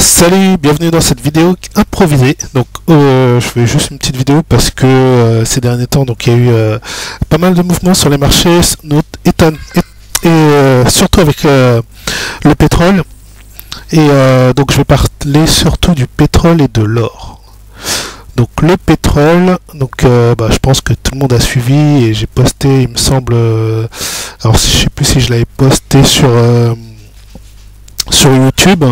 Salut, bienvenue dans cette vidéo improvisée. Donc je fais juste une petite vidéo parce que ces derniers temps donc il y a eu pas mal de mouvements sur les marchés, surtout avec le pétrole. Et donc je vais parler surtout du pétrole et de l'or. Donc le pétrole, donc je pense que tout le monde a suivi et j'ai posté, il me semble, alors je sais plus si je l'avais posté sur YouTube.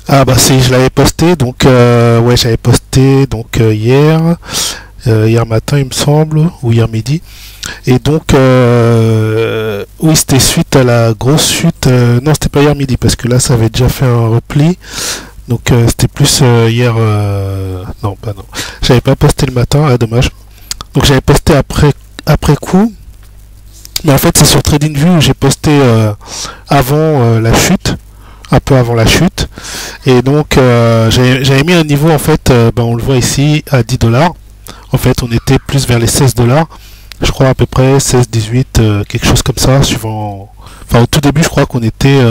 Ah bah si, je l'avais posté, donc ouais, j'avais posté donc hier matin il me semble, ou hier midi. Et donc oui, c'était suite à la grosse chute, non c'était pas hier midi parce que là ça avait déjà fait un repli. Donc c'était plus hier, non pas non, j'avais pas posté le matin, ah dommage. Donc j'avais posté après coup, mais en fait c'est sur TradingView où j'ai posté avant la chute, un peu avant la chute. Et donc j'avais mis un niveau, en fait on le voit ici à 10 $. En fait on était plus vers les 16 $, je crois, à peu près 16 18, quelque chose comme ça, suivant, enfin au tout début je crois qu'on était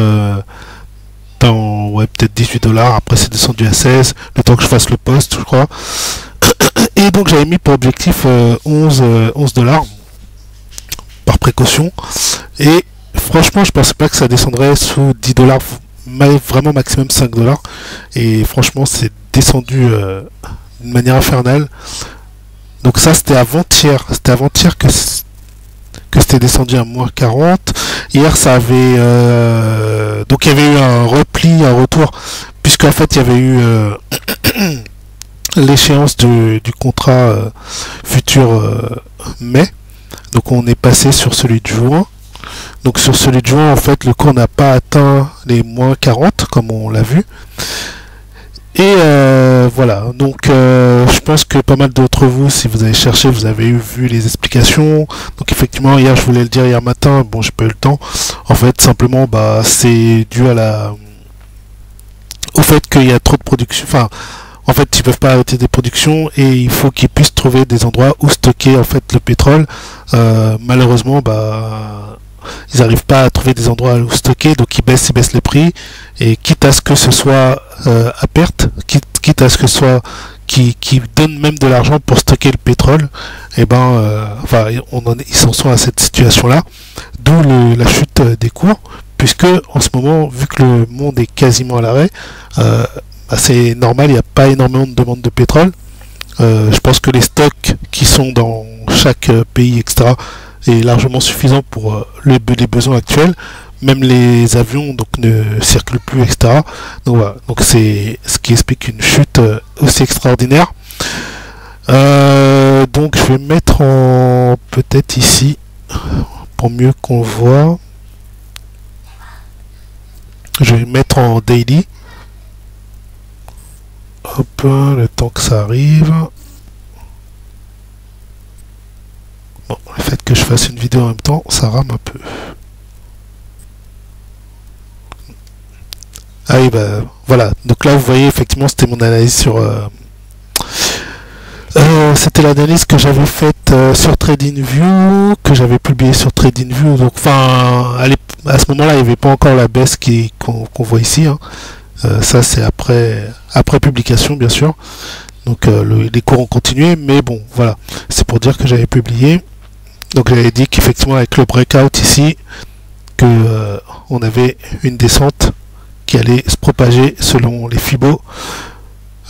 dans, ouais, peut-être 18 $. Après c'est descendu à 16 le temps que je fasse le post, je crois. Et donc j'avais mis pour objectif 11 $, par précaution. Et franchement je pensais pas que ça descendrait sous 10 $, vraiment maximum 5 $. Et franchement c'est descendu d'une manière infernale. Donc ça c'était avant-hier, que c'était descendu à moins 40. Hier ça avait donc il y avait eu un repli, un retour, puisqu'en fait il y avait eu l'échéance du contrat futur mai. Donc on est passé sur celui de juin. Donc sur celui de juin, en fait, le cours n'a pas atteint les moins 40, comme on l'a vu. Et voilà, donc je pense que pas mal d'entre vous, si vous avez cherché, vous avez vu les explications. Donc effectivement, hier, je voulais le dire hier matin, bon, j'ai pas eu le temps. En fait, simplement, c'est dû à au fait qu'il y a trop de production. Enfin, en fait, ils peuvent pas arrêter des productions et il faut qu'ils puissent trouver des endroits où stocker en fait le pétrole. Malheureusement, ils n'arrivent pas à trouver des endroits où stocker, donc ils baissent les prix, et quitte à ce que ce soit à perte, quitte à ce que ce soit qui donnent même de l'argent pour stocker le pétrole, et ils s'en sont à cette situation là, d'où la chute des cours, puisque en ce moment, vu que le monde est quasiment à l'arrêt, c'est normal, il n'y a pas énormément de demande de pétrole. Je pense que les stocks qui sont dans chaque pays, etc., est largement suffisant pour les besoins actuels. Même les avions donc ne circulent plus, etc. Donc voilà, donc c'est ce qui explique une chute aussi extraordinaire. Donc je vais mettre en, peut-être ici pour mieux qu'on voit, je vais mettre en daily. Hop, le temps que ça arrive. Bon, le fait que je fasse une vidéo en même temps, ça rame un peu. Ah oui, voilà. Donc là, vous voyez, effectivement, c'était mon analyse sur... c'était l'analyse que j'avais faite sur TradingView, que j'avais publiée sur TradingView. Donc, enfin, à ce moment-là, il n'y avait pas encore la baisse qu'on voit ici, hein. Ça, c'est après publication, bien sûr. Donc, les cours ont continué, mais bon, voilà. C'est pour dire que j'avais publié. Donc j'avais dit qu'effectivement avec le breakout ici, que on avait une descente qui allait se propager selon les Fibo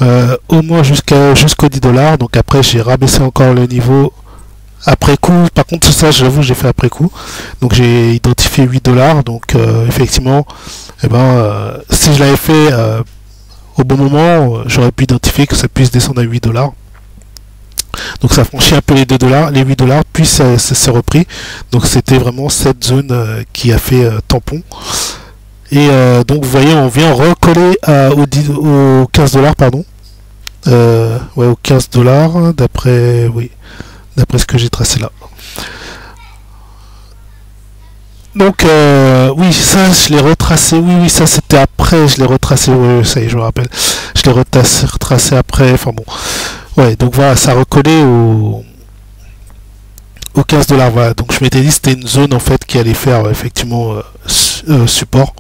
au moins jusqu'aux 10 $. Donc après j'ai rabaissé encore le niveau après coup. Par contre ça, j'avoue, j'ai fait après coup. Donc j'ai identifié 8 $. Donc effectivement, si je l'avais fait au bon moment, j'aurais pu identifier que ça puisse descendre à 8 $. Donc ça franchit un peu les 2 $, les 8 $, puis ça s'est repris. Donc c'était vraiment cette zone qui a fait tampon. Et donc vous voyez, on vient recoller aux 15 $, pardon. Ouais, aux 15 $, d'après ce que j'ai tracé là. Donc oui, ça je l'ai retracé, oui ça c'était après, je l'ai retracé, oui, ça y est, je me rappelle, je l'ai retracé après, enfin bon, ouais, donc voilà, ça recollait aux 15 $, voilà. Donc je m'étais dit c'était une zone en fait qui allait faire effectivement support,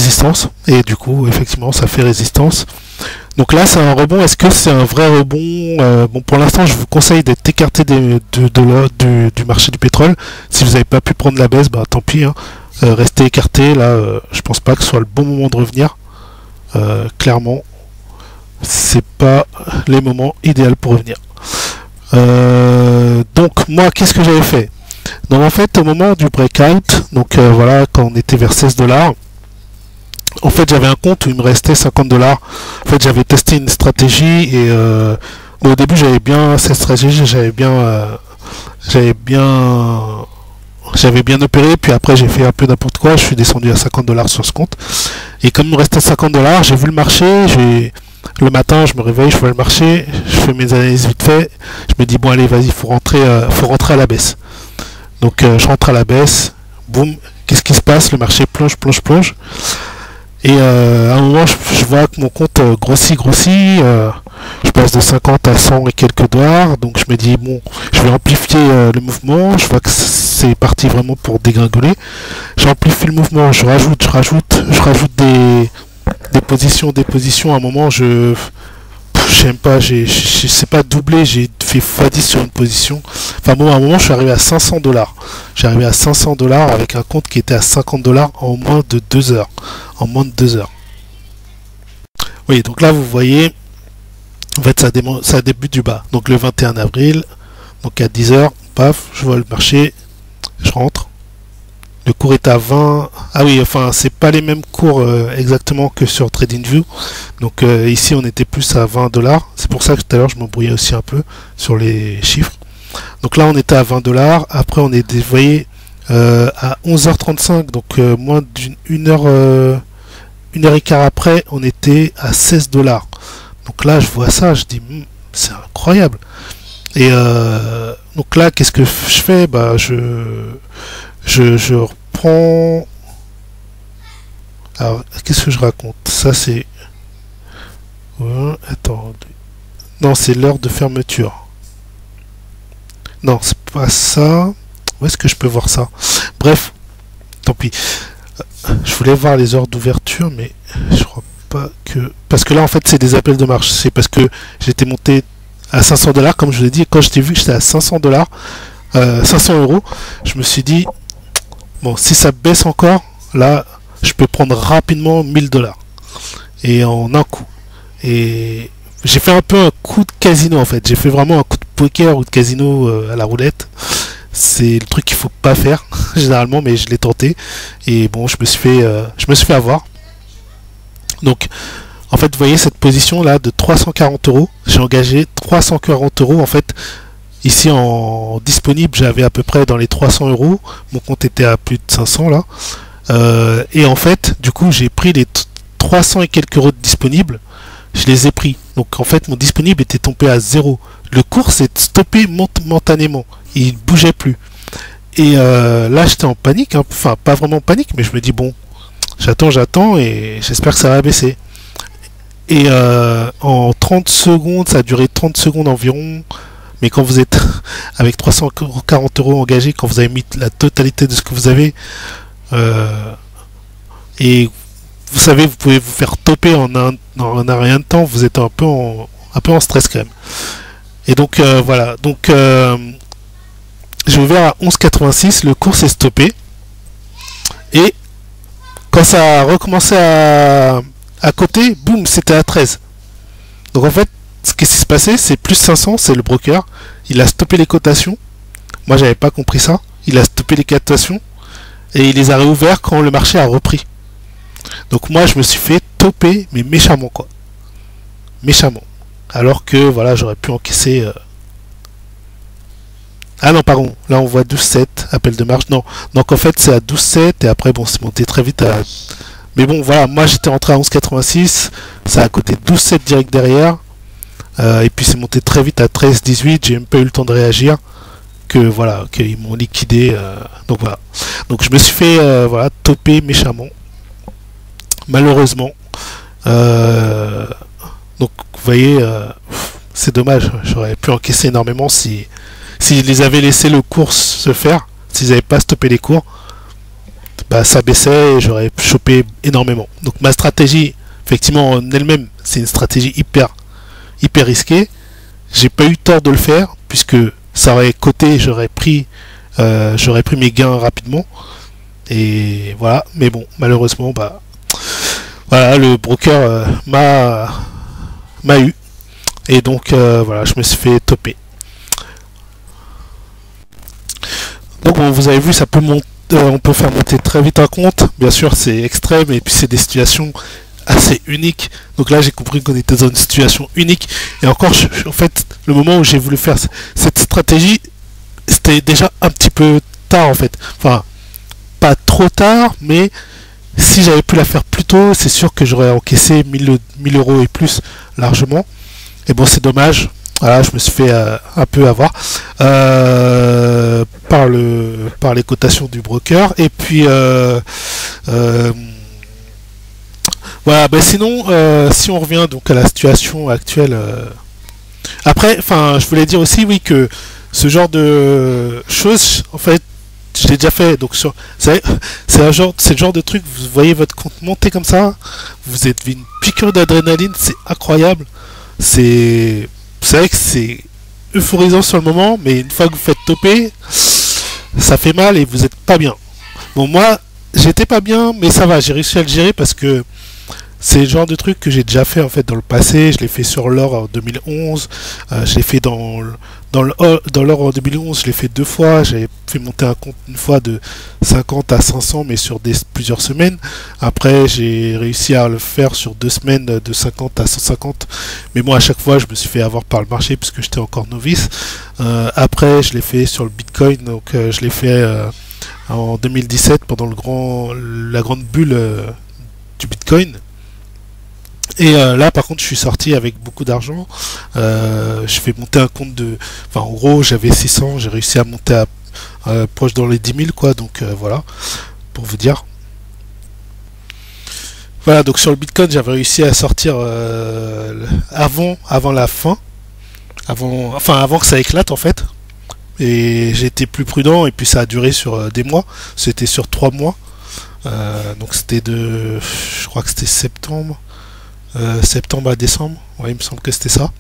résistance, et du coup effectivement ça fait résistance. Donc là c'est un rebond. Est-ce que c'est un vrai rebond? Bon, pour l'instant je vous conseille d'être écarté du marché du pétrole. Si vous n'avez pas pu prendre la baisse, bah tant pis, hein. Restez écarté. Là je pense pas que ce soit le bon moment de revenir. Clairement c'est pas les moments idéaux pour revenir. Donc moi qu'est-ce que j'avais fait? Donc en fait au moment du breakout, donc voilà, quand on était vers 16$, en fait j'avais un compte où il me restait 50$. En fait j'avais testé une stratégie et au début j'avais bien cette stratégie, j'avais bien opéré, puis après j'ai fait un peu n'importe quoi, je suis descendu à 50$ sur ce compte. Et comme il me restait 50$, j'ai vu le marché, le matin je me réveille, je vois le marché, je fais mes analyses vite fait, je me dis bon allez vas-y, faut rentrer à la baisse. Donc je rentre à la baisse, boum, qu'est-ce qui se passe? Le marché plonge. Et à un moment je vois que mon compte grossit, je passe de 50 à 100 et quelques dollars, donc je me dis bon, je vais amplifier le mouvement, je vois que c'est parti vraiment pour dégringoler. J'amplifie le mouvement, je rajoute des positions, à un moment j'aime pas, je sais pas doubler, j'ai fait x10 sur une position. Enfin bon, à un moment je suis arrivé à 500$. J'ai arrivé à 500$ avec un compte qui était à 50$ en moins de 2 heures. Oui, donc là vous voyez, en fait ça débute du bas. Donc le 21 avril, donc à 10h, paf, je vois le marché, je rentre. Le cours est à 20. Ah oui, enfin c'est pas les mêmes cours exactement que sur TradingView. Donc ici on était plus à 20$. C'est pour ça que tout à l'heure je m'embrouillais aussi un peu sur les chiffres. Donc là on était à 20$. Après on est, vous voyez, à 11h35. Donc moins d'une heure, une heure et quart après, on était à 16$. Donc là je vois ça, je dis c'est incroyable. Et donc là qu'est-ce que je fais? Bah je reprends. Alors, qu'est-ce que je raconte? Ça, c'est. Attends. Non, c'est l'heure de fermeture. Non, c'est pas ça. Où est-ce que je peux voir ça? Bref, tant pis. Je voulais voir les heures d'ouverture, mais je crois pas que. Parce que là, en fait, c'est des appels de marge. C'est parce que j'étais monté à 500$, comme je vous l'ai dit. Quand je t'ai vu que j'étais à 500$, 500€, je me suis dit. Bon, si ça baisse encore, là, je peux prendre rapidement 1000$. Et en un coup. Et j'ai fait un peu un coup de casino, en fait. J'ai fait vraiment un coup de poker ou de casino à la roulette. C'est le truc qu'il faut pas faire, généralement, mais je l'ai tenté. Et bon, je me suis fait avoir. Donc, en fait, vous voyez cette position là de 340€. J'ai engagé 340€, en fait. Ici en disponible, j'avais à peu près dans les 300€. Mon compte était à plus de 500 là. Et en fait, du coup, j'ai pris les 300 et quelques euros de disponibles. Je les ai pris. Donc en fait, mon disponible était tombé à 0. Le cours s'est stoppé momentanément. Il bougeait plus. Et là, j'étais en panique. Hein. Enfin, pas vraiment en panique, mais je me dis bon, j'attends et j'espère que ça va baisser. Et en 30 secondes, ça a duré 30 secondes environ. Mais quand vous êtes avec 340€ engagés, quand vous avez mis la totalité de ce que vous avez, et vous savez, vous pouvez vous faire toper en un rien de temps, vous êtes un peu en stress quand même. Et donc voilà, donc j'ai ouvert à 11,86, le cours s'est stoppé. Et quand ça a recommencé à côté, boum, c'était à 13. Donc en fait, ce qui s'est passé, c'est plus 500, c'est le broker. Il a stoppé les cotations. Moi, j'avais pas compris ça. Il a stoppé les cotations et il les a réouverts quand le marché a repris. Donc moi, je me suis fait toper, mais méchamment quoi. Méchamment. Alors que voilà, j'aurais pu encaisser. Ah non, pardon. Là, on voit 12,7 appel de marge. Non. Donc en fait, c'est à 12,7 et après, bon, c'est monté très vite à. Mais bon, voilà. Moi, j'étais rentré à 11,86. Ça a coté 12,7 direct derrière. Et puis c'est monté très vite à 13-18, j'ai même pas eu le temps de réagir, que voilà, qu'ils m'ont liquidé, donc voilà. Donc je me suis fait voilà, toper méchamment, malheureusement. Donc vous voyez, c'est dommage, j'aurais pu encaisser énormément s'ils les avaient laissé le cours se faire, s'ils n'avaient pas stoppé les cours. bah, ça baissait et j'aurais chopé énormément. Donc ma stratégie, effectivement en elle-même, c'est une stratégie hyper risquée. J'ai pas eu tort de le faire puisque ça aurait coté, j'aurais pris mes gains rapidement. Et voilà, mais bon, malheureusement, bah voilà, le broker m'a eu. Et donc voilà, je me suis fait toper. Donc bon, vous avez vu, ça peut monter, on peut faire monter très vite un compte. Bien sûr, c'est extrême et puis c'est des situations assez uniques. Donc là, j'ai compris qu'on était dans une situation unique. Et encore, en fait, le moment où j'ai voulu faire cette stratégie, c'était déjà un petit peu tard en fait. Enfin, pas trop tard, mais si j'avais pu la faire plus tôt, c'est sûr que j'aurais encaissé 1000 euros et plus largement. Et bon, c'est dommage. Voilà, je me suis fait un peu avoir par les cotations du broker. Et puis voilà. Ben sinon, si on revient donc à la situation actuelle. Après, enfin, je voulais dire aussi, oui, que ce genre de choses, en fait, je l'ai déjà fait. Donc c'est le genre de truc. Vous voyez votre compte monter comme ça, vous êtes une piqûre d'adrénaline, c'est incroyable. C'est vrai que c'est euphorisant sur le moment, mais une fois que vous faites toper, ça fait mal et vous êtes pas bien. Bon, moi, j'étais pas bien, mais ça va, j'ai réussi à le gérer parce que c'est le genre de truc que j'ai déjà fait en fait dans le passé. Je l'ai fait sur l'or en 2011, je l'ai fait dans l'or en 2011, je l'ai fait 2 fois. J'ai fait monter un compte une fois de 50 à 500, mais sur plusieurs semaines. Après, j'ai réussi à le faire sur 2 semaines de 50 à 150. Mais moi, à chaque fois, je me suis fait avoir par le marché puisque j'étais encore novice. Après, je l'ai fait sur le Bitcoin, donc je l'ai fait en 2017 pendant la grande bulle du Bitcoin. Et là, par contre, je suis sorti avec beaucoup d'argent. Je fais monter un compte de... Enfin, en gros, j'avais 600. J'ai réussi à monter à proche dans les 10 000, quoi. Donc, voilà, pour vous dire. Voilà, donc sur le Bitcoin, j'avais réussi à sortir avant la fin. Avant que ça éclate, en fait. Et j'ai été plus prudent. Et puis, ça a duré sur des mois. C'était sur 3 mois. Donc, c'était je crois que c'était septembre à décembre, ouais, il me semble que c'était ça.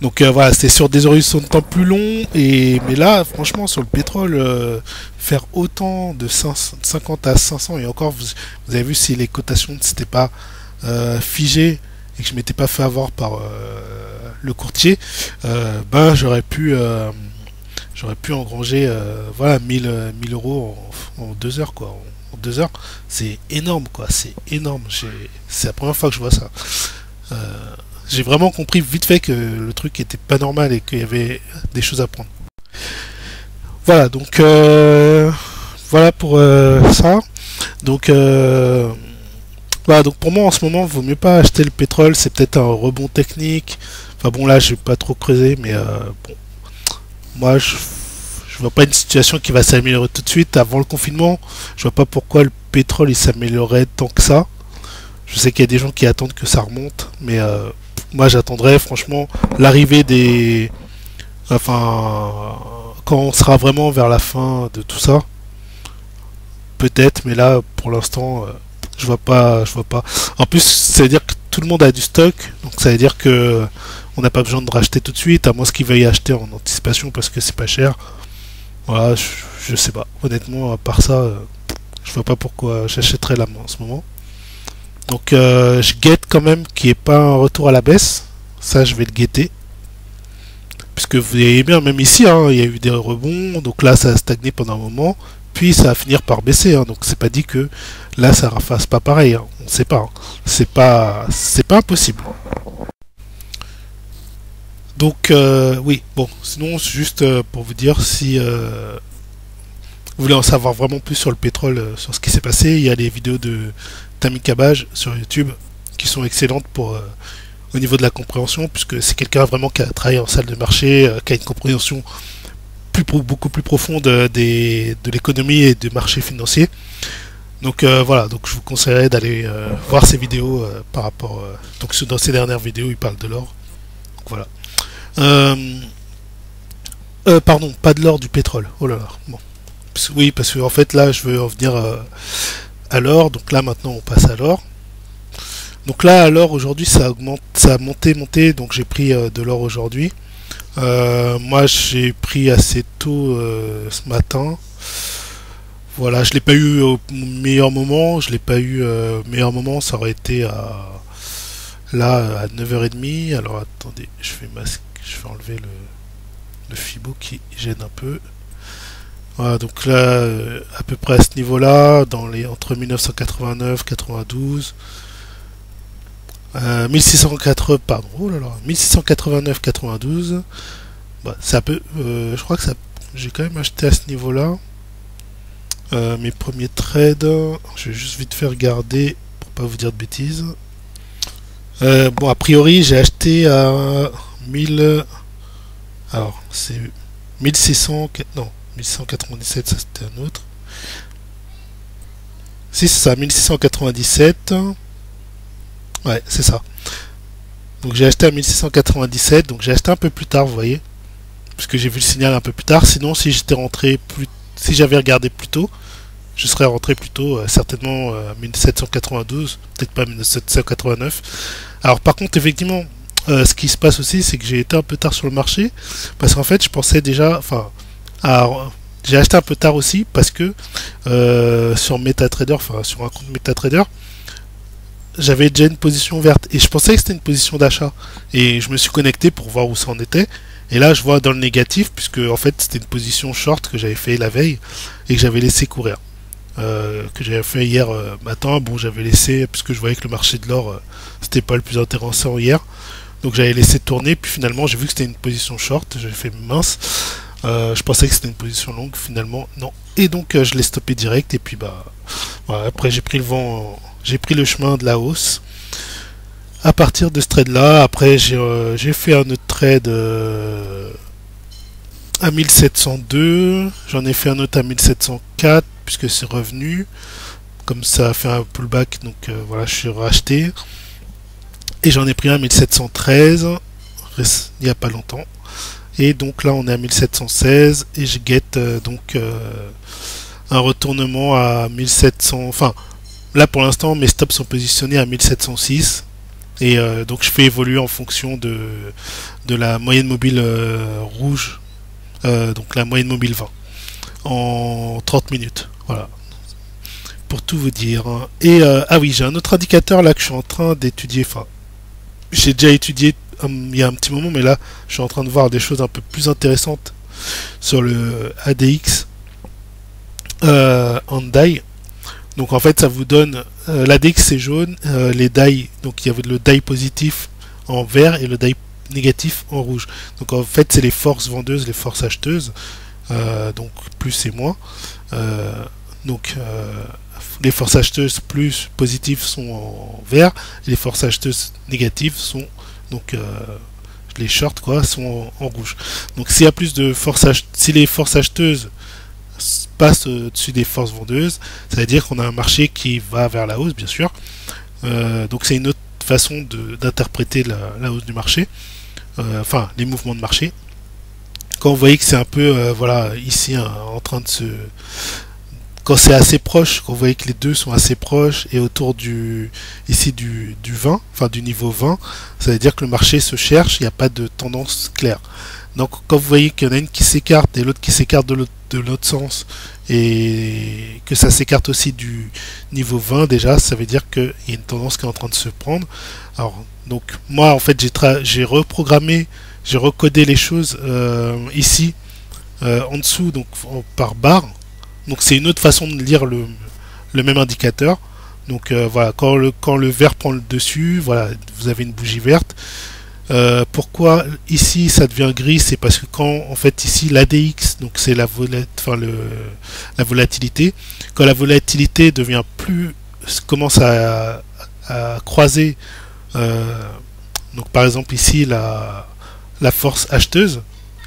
Donc voilà, c'était sur des horizons de temps plus longs. Mais là, franchement, sur le pétrole, faire autant de 50 à 500, et encore, vous avez vu si les cotations ne s'étaient pas figées et que je m'étais pas fait avoir par le courtier, ben j'aurais pu engranger voilà 1000 euros en 2 heures, quoi. En 2 heures, c'est énorme, quoi, c'est énorme. C'est la première fois que je vois ça. J'ai vraiment compris vite fait que le truc était pas normal et qu'il y avait des choses à prendre. Voilà, donc voilà pour ça. Donc voilà, donc pour moi en ce moment, il vaut mieux pas acheter le pétrole. C'est peut-être un rebond technique. Enfin bon, là, je vais pas trop creuser, mais bon, moi je vois pas une situation qui va s'améliorer tout de suite. Avant le confinement, je vois pas pourquoi le pétrole il s'améliorerait tant que ça. Je sais qu'il y a des gens qui attendent que ça remonte, mais moi j'attendrais franchement l'arrivée des... Enfin, quand on sera vraiment vers la fin de tout ça, peut-être, mais là pour l'instant, je vois pas. En plus, ça veut dire que tout le monde a du stock, donc ça veut dire que on n'a pas besoin de racheter tout de suite, à moins qu'ils veuillent acheter en anticipation parce que c'est pas cher. Voilà, je sais pas. Honnêtement, à part ça, je vois pas pourquoi j'achèterais la main en ce moment. Donc je guette quand même qu'il n'y ait pas un retour à la baisse. Ça, je vais le guetter. Puisque vous voyez bien, même ici, hein, il y a eu des rebonds. Donc là, ça a stagné pendant un moment. Puis ça va finir par baisser. Hein, donc c'est pas dit que là, ça ne fasse pas pareil. Hein, on ne sait pas. Hein. C'est pas impossible. Donc oui, bon, sinon c'est juste pour vous dire si vous voulez en savoir vraiment plus sur le pétrole, sur ce qui s'est passé, il y a les vidéos de Tammy Cabage sur YouTube qui sont excellentes pour au niveau de la compréhension, puisque c'est quelqu'un vraiment qui a travaillé en salle de marché, qui a une compréhension beaucoup plus profonde de l'économie et du marché financier. Donc voilà, donc je vous conseillerais d'aller voir ces vidéos par rapport. Donc dans ces dernières vidéos, il parle de l'or. Donc voilà. Pardon, pas de l'or, du pétrole. Oh là là. Bon, oui, parce que en fait là je veux en venir à l'or, donc là maintenant on passe à l'or. Donc là à l'or aujourd'hui ça augmente, ça a monté, donc j'ai pris de l'or aujourd'hui. Moi j'ai pris assez tôt ce matin. Voilà, je l'ai pas eu au meilleur moment, je l'ai pas eu au meilleur moment, ça aurait été là à 9h30. Alors attendez, je vais enlever le Fibo qui gêne un peu. Voilà, donc là à peu près à ce niveau-là, entre 1989 92 1680, pardon, oh là là, 1689 92. Bah, c'est un peu, je crois que ça, j'ai quand même acheté à ce niveau-là. Mes premiers trades, je vais juste vite faire regarder pour pas vous dire de bêtises. Bon, a priori, j'ai acheté à 1000. Alors, c'est 1600. Non, 1197, ça c'était un autre. Si, c'est ça, 1697. Ouais, c'est ça. Donc j'ai acheté à 1697, donc j'ai acheté un peu plus tard, vous voyez. Puisque j'ai vu le signal un peu plus tard. Sinon, si j'étais rentré plus. Si j'avais regardé plus tôt, je serais rentré plus tôt, certainement à 1792, peut-être pas 1789. Alors par contre, effectivement, ce qui se passe aussi, c'est que j'ai été un peu tard sur le marché, parce qu'en fait, je pensais déjà, enfin, j'ai acheté un peu tard aussi, parce que sur MetaTrader, enfin sur un compte MetaTrader, j'avais déjà une position verte, et je pensais que c'était une position d'achat, et je me suis connecté pour voir où ça en était. Et là, je vois dans le négatif, puisque en fait, c'était une position short que j'avais fait la veille et que j'avais laissé courir. Que j'avais fait hier matin. Bon, j'avais laissé, puisque je voyais que le marché de l'or, c'était pas le plus intéressant hier. Donc j'avais laissé tourner, puis finalement, j'ai vu que c'était une position short. J'ai fait mince. Je pensais que c'était une position longue, finalement, non. Et donc, je l'ai stoppé direct. Et puis, bah, voilà, après, j'ai pris le vent, j'ai pris le chemin de la hausse. À partir de ce trade là, après j'ai fait un autre trade à 1702, j'en ai fait un autre à 1704 puisque c'est revenu, comme ça a fait un pullback, donc voilà, je suis racheté, et j'en ai pris un à 1713 il n'y a pas longtemps, et donc là on est à 1716 et je guette donc un retournement à 1700, enfin là pour l'instant mes stops sont positionnés à 1706. Et donc je fais évoluer en fonction de la moyenne mobile rouge, donc la moyenne mobile 20, en 30 minutes. Voilà, pour tout vous dire. Et ah oui, j'ai un autre indicateur là que je suis en train d'étudier. Enfin, j'ai déjà étudié il y a un petit moment, mais là je suis en train de voir des choses un peu plus intéressantes sur le ADX Hyundai. Donc en fait ça vous donne l'ADX c'est jaune, les die, donc il y avait le die positif en vert et le die négatif en rouge. Donc en fait c'est les forces vendeuses, les forces acheteuses, donc plus et moins. Donc les forces acheteuses plus positives sont en vert et les forces acheteuses négatives sont donc les shorts quoi sont en rouge. Donc s'il y a plus de forces si les forces acheteuses passe au-dessus des forces vendeuses, ça veut dire qu'on a un marché qui va vers la hausse, bien sûr. Donc c'est une autre façon d'interpréter la hausse du marché, enfin les mouvements de marché. Quand vous voyez que c'est un peu, voilà, ici en train de se... Quand c'est assez proche, quand vous voyez que les deux sont assez proches et autour ici du 20, enfin du niveau 20, ça veut dire que le marché se cherche, il n'y a pas de tendance claire. Donc quand vous voyez qu'il y en a une qui s'écarte et l'autre qui s'écarte de l'autre sens, et que ça s'écarte aussi du niveau 20, déjà ça veut dire qu'il y a une tendance qui est en train de se prendre. Alors donc moi en fait j'ai reprogrammé, j'ai recodé les choses ici en dessous, donc par barre. Donc c'est une autre façon de lire le même indicateur. Donc voilà, quand le vert prend le dessus, voilà, vous avez une bougie verte. Pourquoi ici ça devient gris, c'est parce que quand en fait ici l'ADX, donc c'est la volatilité, quand la volatilité devient plus, commence à croiser, donc par exemple ici la force acheteuse,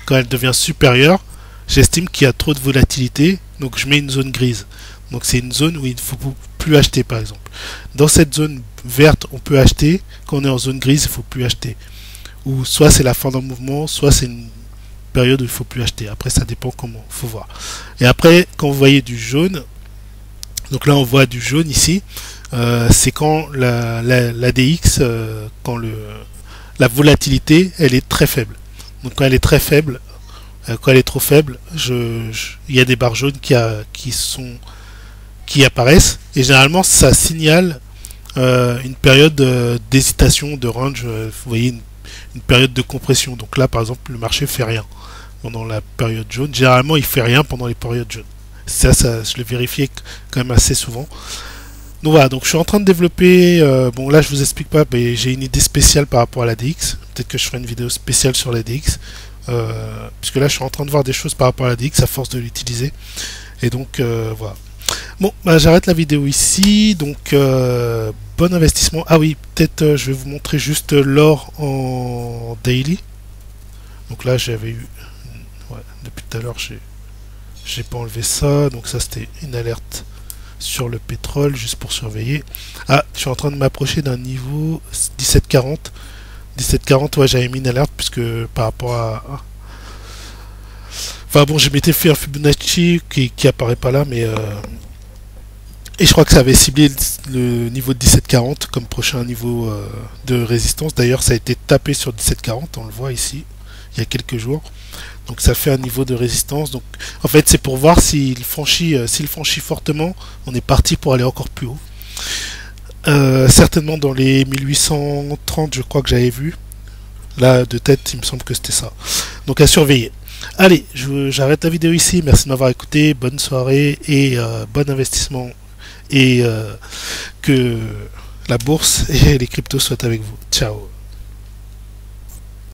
quand elle devient supérieure, j'estime qu'il y a trop de volatilité, donc je mets une zone grise. Donc c'est une zone où il ne faut plus acheter par exemple. Dans cette zone verte on peut acheter, quand on est en zone grise il ne faut plus acheter. Ou soit c'est la fin d'un mouvement, soit c'est période où il faut plus acheter. Après, ça dépend comment, faut voir. Et après, quand vous voyez du jaune, donc là on voit du jaune ici, c'est quand la DX, quand la volatilité, elle est très faible. Donc quand elle est très faible, quand elle est trop faible, il y a des barres jaunes qui apparaissent, et généralement ça signale une période d'hésitation, de range, vous voyez une période de compression. Donc là par exemple le marché fait rien pendant la période jaune. Généralement il fait rien pendant les périodes jaunes. Ça je l'ai vérifié quand même assez souvent. Donc voilà, donc je suis en train de développer, bon là je vous explique pas, mais j'ai une idée spéciale par rapport à la DX. Peut-être que je ferai une vidéo spéciale sur la DX, puisque là je suis en train de voir des choses par rapport à la DX à force de l'utiliser. Et donc voilà. Bon, bah, j'arrête la vidéo ici, donc bon investissement. Ah oui, peut-être je vais vous montrer juste l'or en daily. Donc là j'avais eu, ouais, depuis tout à l'heure j'ai pas enlevé ça, donc ça c'était une alerte sur le pétrole, juste pour surveiller. Ah, je suis en train de m'approcher d'un niveau 1740. 1740, ouais, j'avais mis une alerte, puisque par rapport à... Enfin bon, je m'étais fait un Fibonacci qui apparaît pas là, mais... Et je crois que ça avait ciblé le niveau de 1740 comme prochain niveau de résistance. D'ailleurs, ça a été tapé sur 1740, on le voit ici, il y a quelques jours. Donc ça fait un niveau de résistance. Donc en fait c'est pour voir s'il franchit fortement, on est parti pour aller encore plus haut. Certainement dans les 1830 je crois que j'avais vu. Là de tête il me semble que c'était ça. Donc à surveiller. Allez, j'arrête la vidéo ici. Merci de m'avoir écouté. Bonne soirée et bon investissement. Et que la bourse et les cryptos soient avec vous. Ciao.